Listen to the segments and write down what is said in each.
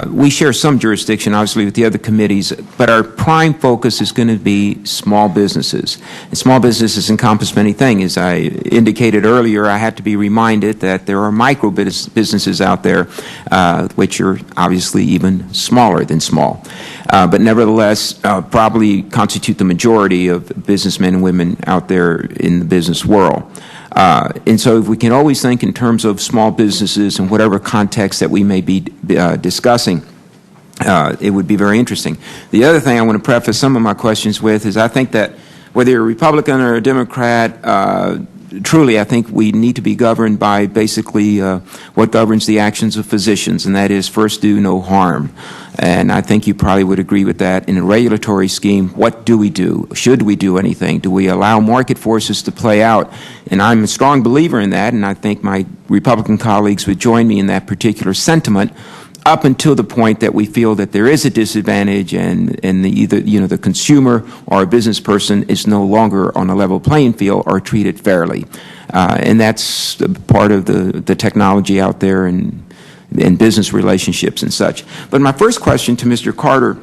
We share some jurisdiction, obviously, with the other committees, but our prime focus is going to be small businesses. And small businesses encompass many things. As I indicated earlier, I had to be reminded that there are micro businesses out there, which are obviously even smaller than small, but nevertheless probably constitute the majority of businessmen and women out there in the business world. And so if we can always think in terms of small businesses in whatever context that we may be discussing, it would be very interesting. The other thing I want to preface some of my questions with is I think that whether you're a Republican or a Democrat, truly I think we need to be governed by basically what governs the actions of physicians, and that is first do no harm. And I think you probably would agree with that. In a regulatory scheme, what do we do? Should we do anything? Do we allow market forces to play out? And I'm a strong believer in that, and I think my Republican colleagues would join me in that particular sentiment up until the point that we feel that there is a disadvantage and either the consumer or a business person is no longer on a level playing field or treated fairly. And that's part of the technology out there and business relationships and such. But my first question to Mr. Carter,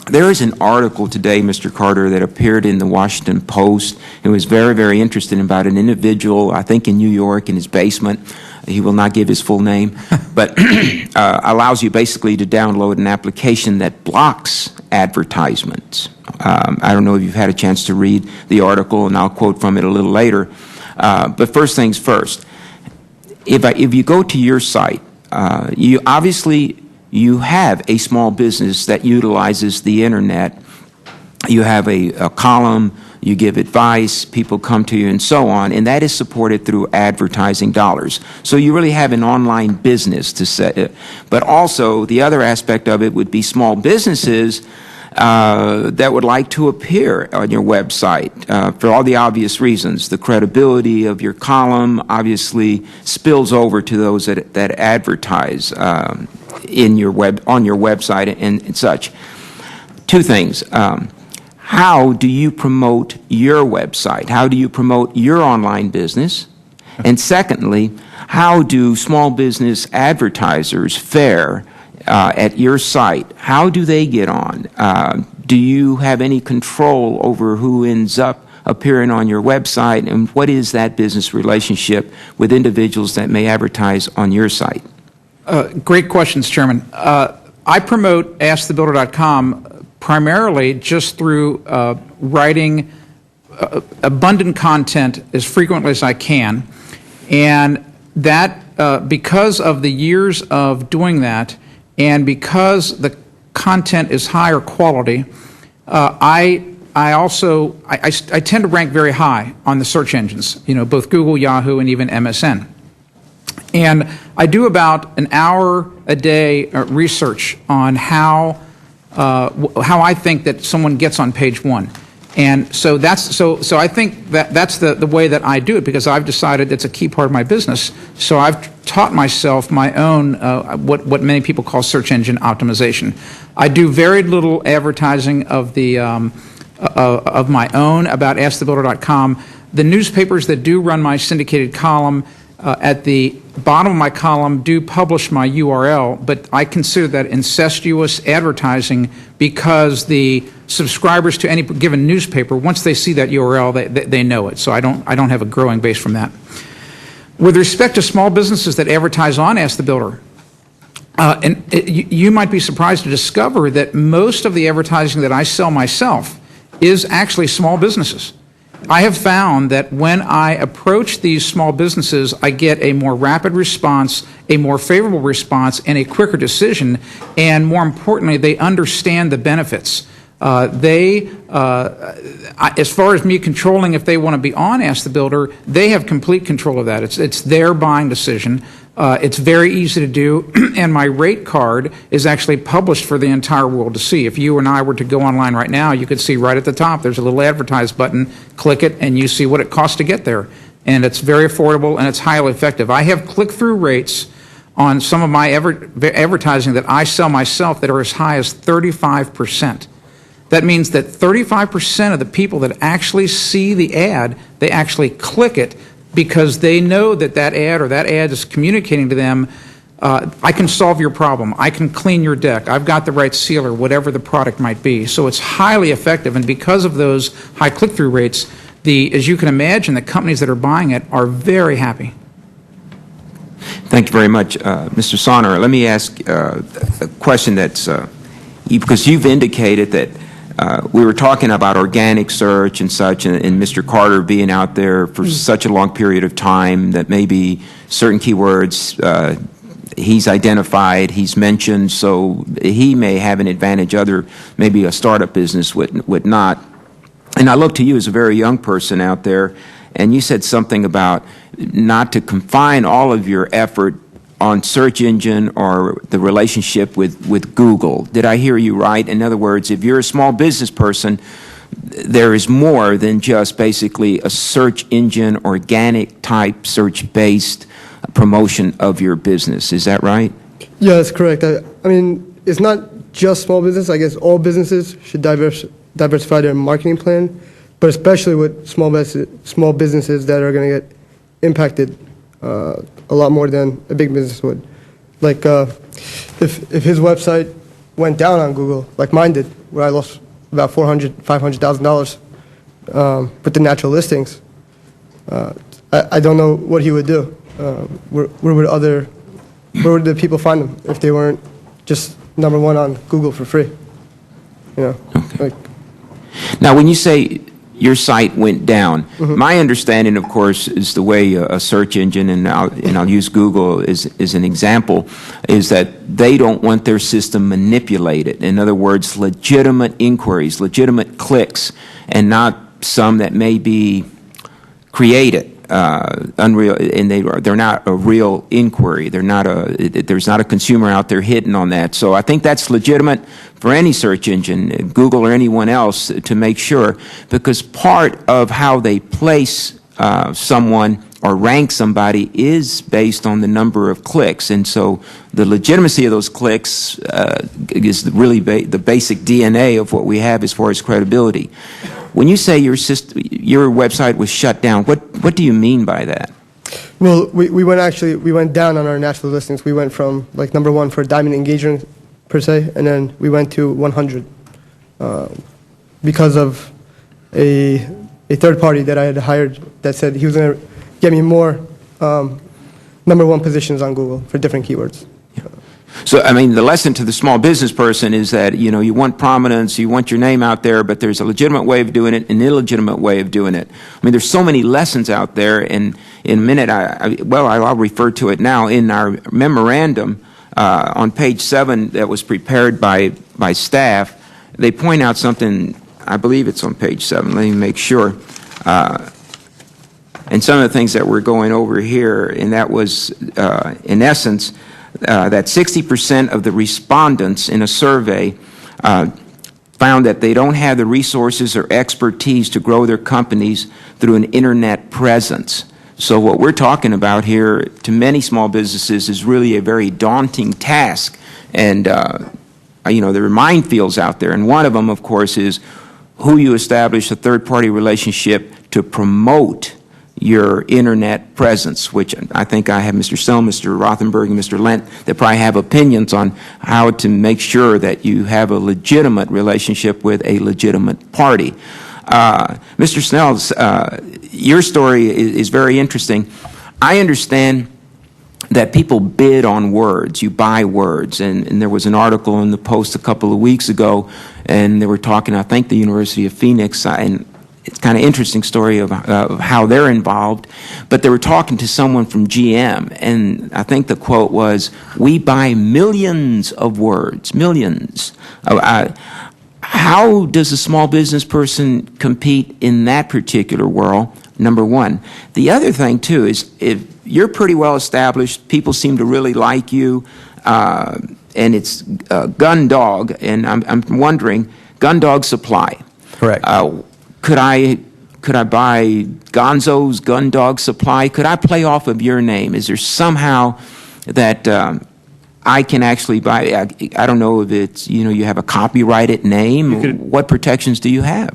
there is an article today, Mr. Carter, that appeared in the Washington Post. It was very, very interesting about an individual, I think in New York, in his basement. He will not give his full name, but allows you basically to download an application that blocks advertisements. I don't know if you've had a chance to read the article, and I'll quote from it a little later. But first things first, if you go to your site, you obviously have a small business that utilizes the internet. You have a column, you give advice, people come to you and so on, and that is supported through advertising dollars. So you really have an online business to set. But also the other aspect of it would be small businesses that would like to appear on your website for all the obvious reasons. The credibility of your column obviously spills over to those that advertise on your website and such. Two things. How do you promote your website? How do you promote your online business? And secondly, how do small business advertisers fare at your site? How do they get on? Do you have any control over who ends up appearing on your website? And what is that business relationship with individuals that may advertise on your site? Great questions, Chairman. I promote AskTheBuilder.com primarily just through writing abundant content as frequently as I can. And that, because of the years of doing that, and because the content is higher quality, I tend to rank very high on the search engines, both Google, Yahoo, and even MSN. And I do about an hour a day research on how I think that someone gets on page one. And so so I think that's the way that I do it, because I've decided it's a key part of my business. So I've taught myself my own what many people call search engine optimization. I do very little advertising of the of my own about AskTheBuilder.com. The newspapers that do run my syndicated column at the bottom of my column do publish my URL, but I consider that incestuous advertising because the subscribers to any given newspaper, once they see that URL, they know it. So I don't have a growing base from that. With respect to small businesses that advertise on Ask the Builder, you might be surprised to discover that most of the advertising that I sell myself is actually small businesses. I have found that when I approach these small businesses, I get a more rapid response, a more favorable response, and a quicker decision, and more importantly, they understand the benefits. As far as me controlling if they want to be on Ask the Builder, they have complete control of that. It's their buying decision. It's very easy to do, and my rate card is actually published for the entire world to see. If you and I were to go online right now, you could see right at the top there's a little advertise button. Click it, and you see what it costs to get there. And it's very affordable, and it's highly effective. I have click-through rates on some of my advertising that I sell myself that are as high as 35%. That means that 35% of the people that actually see the ad, they actually click it, because they know that that ad is communicating to them I can solve your problem. I can clean your deck. I've got the right sealer, whatever the product might be. So it's highly effective, and because of those high click-through rates, as you can imagine, the companies that are buying it are very happy. Thank you very much. Mr. Sonner, let me ask a question that's, because you've indicated that we were talking about organic search and such, and Mr. Carter being out there for such a long period of time that maybe certain keywords he's identified, he's mentioned, so he may have an advantage maybe a startup business would not. And I look to you as a very young person out there, and you said something about not to confine all of your effort on search engine or the relationship with Google. Did I hear you right? In other words, if you're a small business person, there is more than just basically a search engine, organic type, search-based promotion of your business. Is that right? Yeah, that's correct. I mean, it's not just small business. I guess all businesses should diversify their marketing plan, but especially with small businesses that are going to get impacted a lot more than a big business would. Like if his website went down on Google, like mine did, where I lost about $500,000 with the natural listings, I don't know what he would do. Where would the people find them if they weren't just #1 on Google for free? You know. Okay. Like, now, when you say your site went down, my understanding, of course, is the way a search engine, and I'll use Google as an example, is that they don't want their system manipulated. In other words, legitimate inquiries, legitimate clicks, and not some that may be created. Unreal, and they're not a real inquiry. There's not a consumer out there hitting on that. So I think that's legitimate for any search engine, Google or anyone else, to make sure, because part of how they place someone or rank somebody is based on the number of clicks, and so the legitimacy of those clicks is really the basic DNA of what we have as far as credibility. When you say your website was shut down, what do you mean by that? well, we went down on our national listings. We went from like #1 for diamond engagement per se, and then we went to 100 because of a third party that I had hired that said he was going to get me more #1 positions on Google for different keywords. So, I mean, the lesson to the small business person is that, you know, you want prominence, you want your name out there, but there's a legitimate way of doing it, an illegitimate way of doing it. I mean, there's so many lessons out there, and in a minute, I'll refer to it now. In our memorandum on page 7 that was prepared by staff, they point out something, I believe it's on page 7, let me make sure. And some of the things that we're going over here, and that was, in essence, that 60% of the respondents in a survey found that they don't have the resources or expertise to grow their companies through an internet presence. So what we're talking about here, to many small businesses, is really a very daunting task. And, you know, there are minefields out there. And one of them, of course, is who you establish a third-party relationship to promote your internet presence, which I think I have Mr. Stone, Mr. Rothenberg, and Mr. Lent that probably have opinions on how to make sure that you have a legitimate relationship with a legitimate party. Mr. Snells, your story is very interesting. I understand that people bid on words. You buy words. And there was an article in the Post a couple of weeks ago, and they were talking, I think, the University of Phoenix, and it's kind of interesting story of how they're involved, but they were talking to someone from GM, and I think the quote was, "We buy millions of words, millions." How does a small business person compete in that particular world? #1. The other thing, too, is if you're pretty well established, people seem to really like you, and it's Gun Dog, and I'm wondering, Gun Dog Supply. Correct. Could I buy Gonzo's Gun Dog Supply? Could I play off of your name? Is there somehow that I can actually buy? I don't know if it's, you know, you have a copyrighted name. What protections do you have?